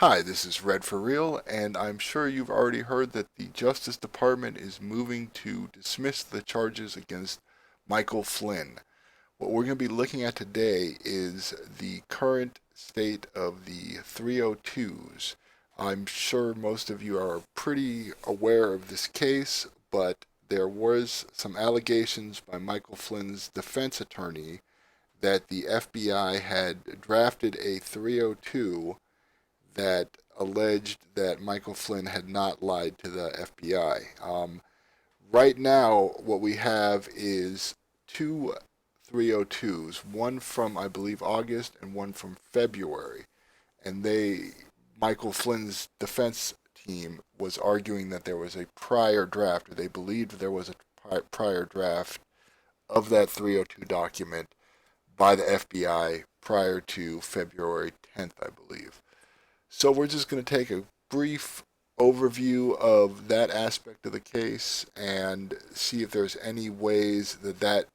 Hi, this is Red for Real, and I'm sure you've already heard that the Justice Department is moving to dismiss the charges against Michael Flynn. What we're going to be looking at today is the current state of the 302s. I'm sure most of you are pretty aware of this case, but there was some allegations by Michael Flynn's defense attorney that the FBI had drafted a 302 that alleged that Michael Flynn had not lied to the FBI. Right now, what we have is two 302s, one from, I believe, August and one from February. And Michael Flynn's defense team was arguing that there was a prior draft, or they believed there was a prior draft of that 302 document by the FBI prior to February 10th, I believe. So we're just going to take a brief overview of that aspect of the case and see if there's any ways that that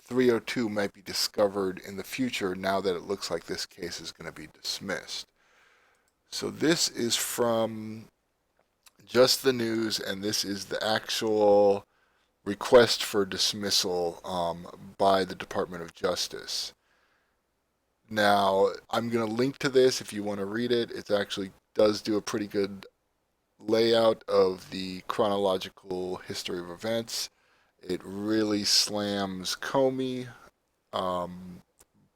302 might be discovered in the future now that it looks like this case is going to be dismissed. So this is from Just the News, and this is the actual request for dismissal by the Department of Justice. Now, I'm going to link to this if you want to read it. It actually does do a pretty good layout of the chronological history of events. It really slams Comey, um,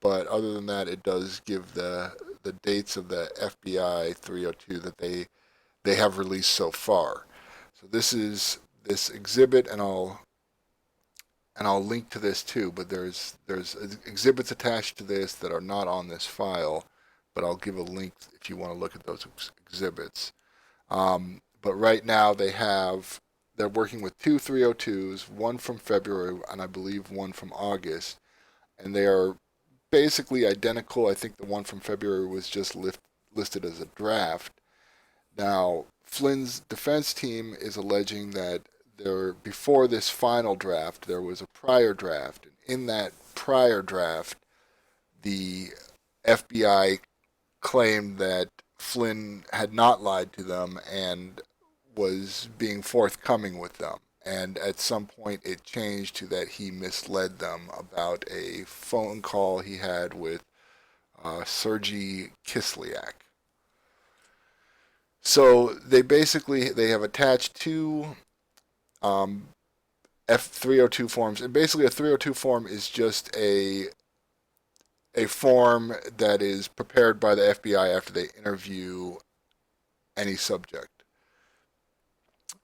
but other than that, it does give the dates of the FBI 302 that they have released so far. So this is this exhibit, and I'll link to this too, but there's exhibits attached to this that are not on this file, but I'll give a link if you want to look at those exhibits. But right now they're working with two 302s, one from February and I believe one from August, and they are basically identical. I think the one from February was just listed as a draft. Now, Flynn's defense team is alleging that before this final draft, there was a prior draft. And in that prior draft, the FBI claimed that Flynn had not lied to them and was being forthcoming with them. And at some point, it changed to that he misled them about a phone call he had with Sergei Kislyak. So they have attached two um, F302 forms, and basically a 302 form is just a form that is prepared by the FBI after they interview any subject.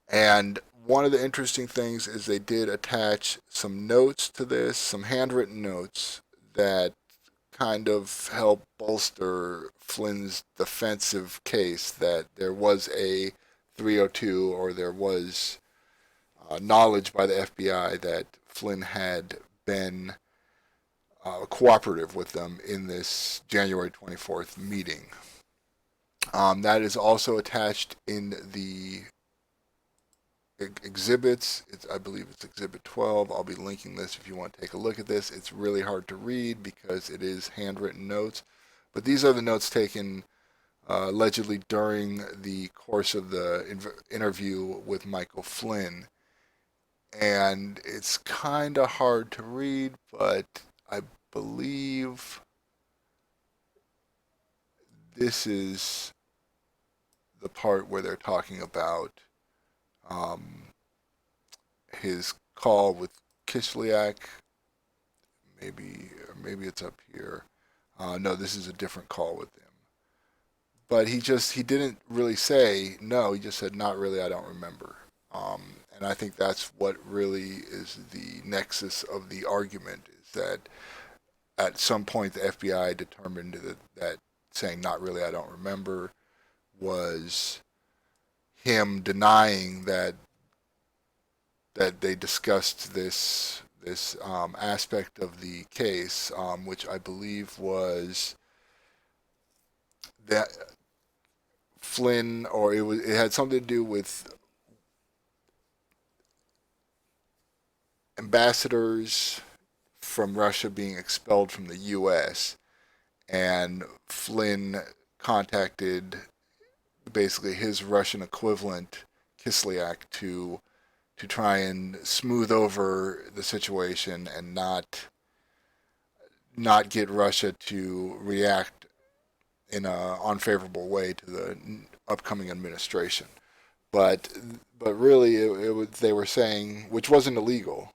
And one of the interesting things is they did attach some notes to this, some handwritten notes that kind of help bolster Flynn's defensive case that there was a 302 or there was knowledge by the FBI that Flynn had been cooperative with them in this January 24th meeting. That is also attached in the exhibits. I believe it's Exhibit 12. I'll be linking this if you want to take a look at this. It's really hard to read because it is handwritten notes, but these are the notes taken allegedly during the course of the interview with Michael Flynn. And it's kind of hard to read, but I believe this is the part where they're talking about um, his call with Kislyak. Maybe it's up here. No, this is a different call with him. But he didn't really say no. He just said not really. I don't remember. And I think that's what really is the nexus of the argument is that at some point the FBI determined that saying not really I don't remember was him denying that they discussed this aspect of the case, which I believe was that Flynn, or it had something to do with ambassadors from Russia being expelled from the U.S. and Flynn contacted basically his Russian equivalent, Kislyak, to try and smooth over the situation and not get Russia to react in an unfavorable way to the upcoming administration. But but really, they were saying, which wasn't illegal.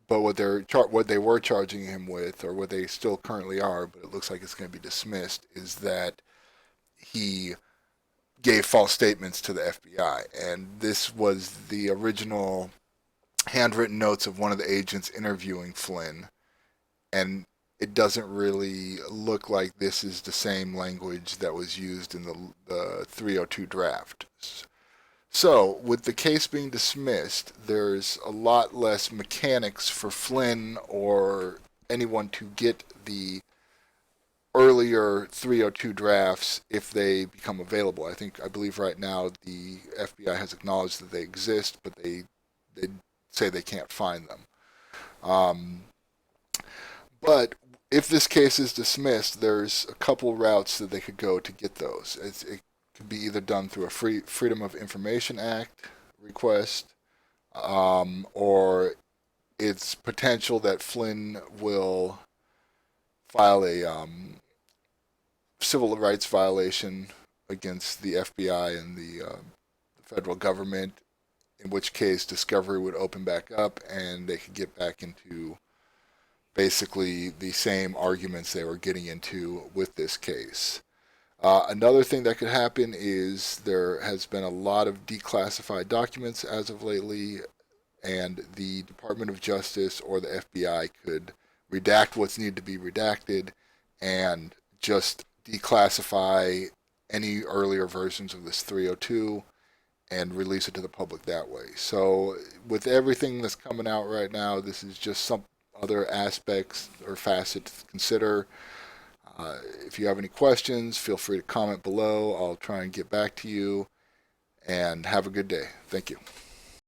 But what they were charging him with, or what they still currently are, but it looks like it's going to be dismissed, is that he gave false statements to the FBI, and this was the original handwritten notes of one of the agents interviewing Flynn, and it doesn't really look like this is the same language that was used in the 302 draft. So, with the case being dismissed, there's a lot less mechanics for Flynn or anyone to get the earlier 302 drafts if they become available. I believe right now the FBI has acknowledged that they exist, but they say they can't find them. Um, but if this case is dismissed, there's a couple routes that they could go to get those. It could be either done through a Freedom of Information Act request, or it's potential that Flynn will file a civil rights violation against the FBI and the federal government, in which case discovery would open back up and they could get back into basically the same arguments they were getting into with this case. Another thing that could happen is there has been a lot of declassified documents as of lately, and the Department of Justice or the FBI could redact what's needed to be redacted and just declassify any earlier versions of this 302 and release it to the public that way. So with everything that's coming out right now, this is just some other aspects or facets to consider. If you have any questions, feel free to comment below. I'll try and get back to you, and have a good day. Thank you.